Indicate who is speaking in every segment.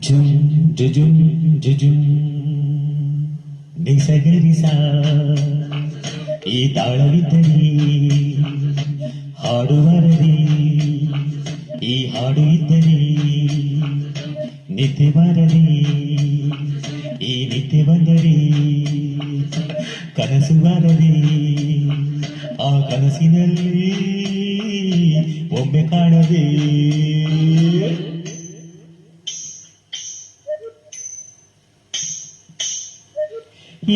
Speaker 1: ಜುಂ ಜುಜುಂ ಜುಜುಂ ನಿಸಗರಿಸ ಈ ತಾಳವಿದ್ದರೆ ಹಾಡು ಬರದೆ, ಈ ಹಾಡು ಇದ್ದರೆ ನಿತ್ಯ ಬರದೆ, ಈ ನಿತ್ಯ ಬಂದರೆ ಕನಸು ಬರದೆ, ಆ ಕನಸಿನಲ್ಲಿ ಒಮ್ಮೆ ಕಾಣದೆ.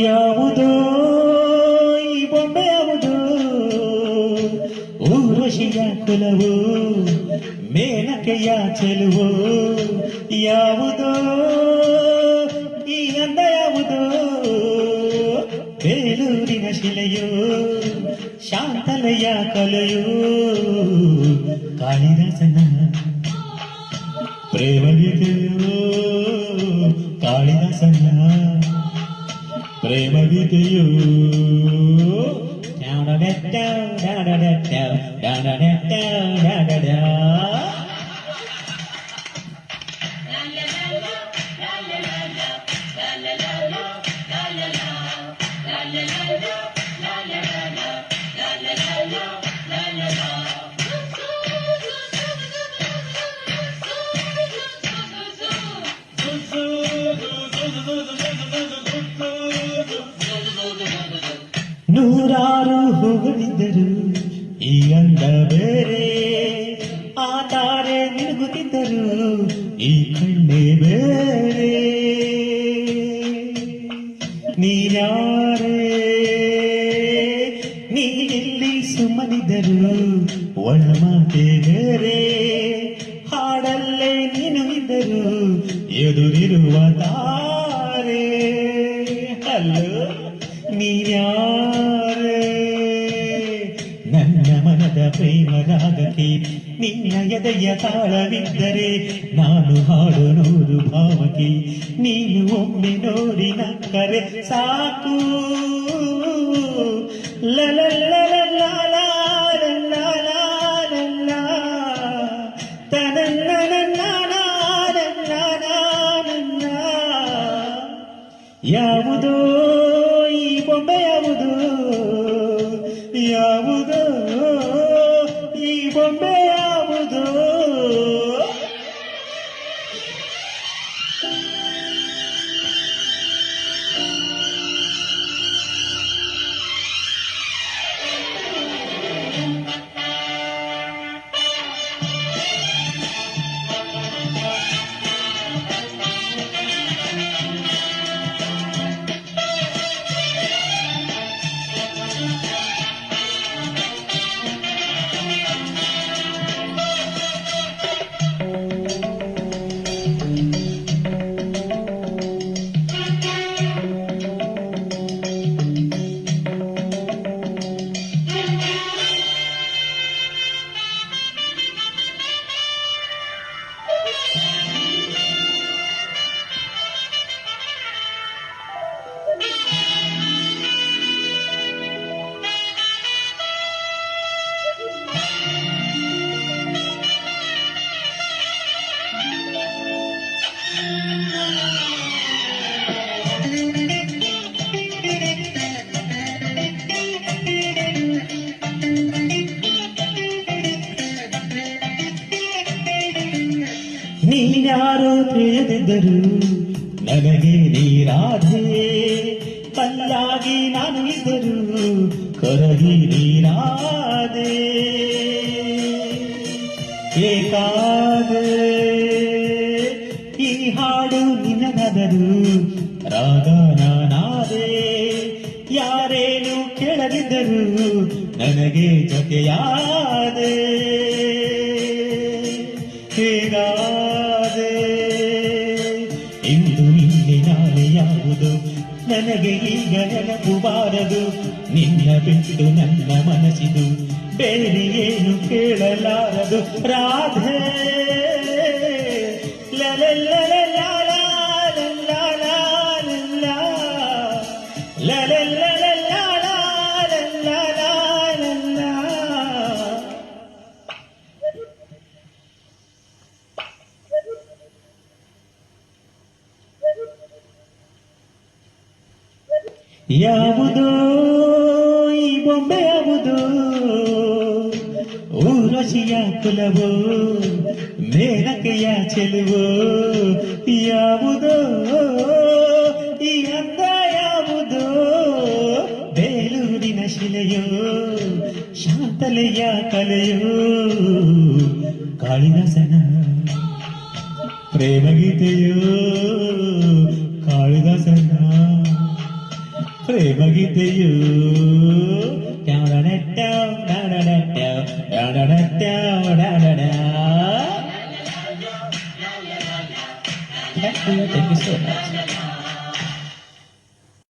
Speaker 1: ಯಾವುದೋ ಈ ಬೊಂಬೆ ಯಾವುದೋ ಊರ್ವಶಿಯ ಕುಲವು ಮೇನಕೆಯ ಚೆಲುವು, ಯಾವುದೋ ಈ ಅಂದ ಯಾವುದೋ ಬೇಲೂರಿನ ಶಿಲೆಯೋ ಶಾಂತಲೆಯ ಕಲೆಯೋ ಕಾಳಿದಾಸನ ಪ್ರೇಮಗೀತೆಯೋ, ಕಾಳಿದಾಸನ ಪ್ರೇಮಗೀತೆಯೋ. ನೂರಾರು ಹೂಗಳಿದ್ದರು ಈ ಅಂದ ಬೇರೆ, ಆ ತಾರೆ ಮಿನುಗುತ್ತಿದ್ದರು ಈ ಕಣ್ಣೆ ಬೇರೆ. ನೀರ್ಯಾರೇ ನೀನಿಲ್ಲಿ ಸುಮ್ಮನಿದ್ದರು ಒಳ ಮಾತೆ ಬೇರೆ, ಹಾಡಲ್ಲೇ ನೀನು ಇದ್ದರು ಎದುರಿರುವ ತಾರೆ. ಅಲ್ಲೋ ನೀರ್ಯಾರೇ ನನ್ನ ಮನದ ಪ್ರೇಮ ರಾಗಕ್ಕೆ ನಿನ್ನ ಎದೆಯ ತಾಳವಿದ್ದರೆ ನಾನು ಹಾಡು ನೂರು ಭಾವಕ್ಕೆ, ನೀನು ಒಮ್ಮೆ ನೋಡಿ ನಕ್ಕರೆ ಸಾಕು. ಯಾವುದೋ ಈ ಬೊಂಬೆ ಯಾವುದೋ, ಯಾವುದೋ ಈ ಬೊಂಬೆ ಯಾವುದೋ. ನೀನ್ಯಾರೋ ತಿಳಿದಿದ್ದರು ನನಗೆ ನೀರಾಧೆ, ಕಲ್ಲಾಗಿ ನಾನು ಇದ್ದರು ಕರಗಿ ನೀರಾದೆ. ಏಕಾದೆ ಈ ಹಾಡು ನಿನ್ನದಾದರು ರಾಗ ನಾನಾದೆ, ಯಾರೇನು ಕೇಳದಿದ್ದರು ನನಗೆ ಜೊತೆಯಾದೆ. ಹೇಗಾದೆ ಇಂದು ನಿನ್ನೆ ನಾಳೆ ಯಾವುದು ನನಗೆ ಈಗ ನೆನಪು ಬಾರದು, ನಿನ್ನ ಬಿಟ್ಟು ನನ್ನ ಮನಸ್ಸಿದು ಬೇರೆ ಏನು ಕೇಳಲಾರದು. ರಾಧೆ ಯಾವುದೋ ಈ ಬೊಂಬೆ ಯಾವುದೋ ಊರ್ವಶಿಯ ಕುಲವೋ ಮೇಲಕೆಯ ಚೆಲುವೋ ಯಾವುದೋ ಈ ಅಂದ ಯಾವುದೋ ಬೇಲೂರಿನ ಶಿಲೆಯೋ ಶಾಂತಲೆಯ ಕಲೆಯೋ ಕಾಳಿದಾಸನ ಪ್ರೇಮಗೀತೆಯೋ ಕಾಳಿದಾಸನ ಪ್ರೇಮಗೀತೆಯೋ Thank you so much.